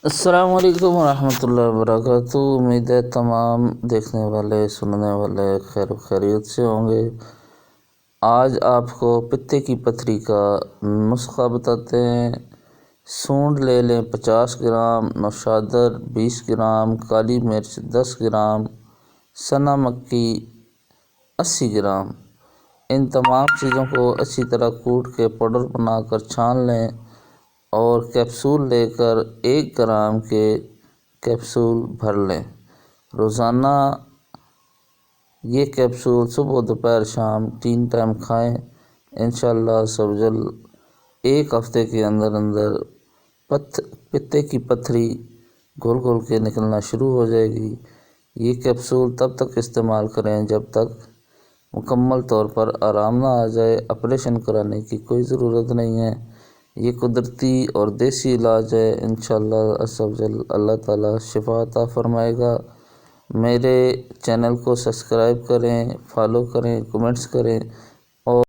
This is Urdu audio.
السلام علیکم ورحمۃ اللہ وبرکاتہ۔ امید ہے تمام دیکھنے والے سننے والے خیر و خیریت سے ہوں گے۔ آج آپ کو پتے کی پتھری کا نسخہ بتاتے ہیں۔ سونڈ لے لیں 50 گرام، نوشادر 20 گرام، کالی مرچ 10 گرام، سنا مکی 80 گرام۔ ان تمام چیزوں کو اچھی طرح کوٹ کے پاؤڈر بنا کر چھان لیں اور کیپسول لے کر 1 گرام کے کیپسول بھر لیں۔ روزانہ یہ کیپسول صبح دوپہر شام 3 ٹائم کھائیں۔ انشاءاللہ عز و جل 1 ہفتے کے اندر پتے کی پتھری گھل گھل کے نکلنا شروع ہو جائے گی۔ یہ کیپسول تب تک استعمال کریں جب تک مکمل طور پر آرام نہ آ جائے۔ آپریشن کرانے کی کوئی ضرورت نہیں ہے۔ یہ قدرتی اور دیسی علاج ہے۔ انشاءاللہ عز و جل اللہ تعالیٰ شفا عطا فرمائے گا۔ میرے چینل کو سبسکرائب کریں، فالو کریں، کمنٹس کریں۔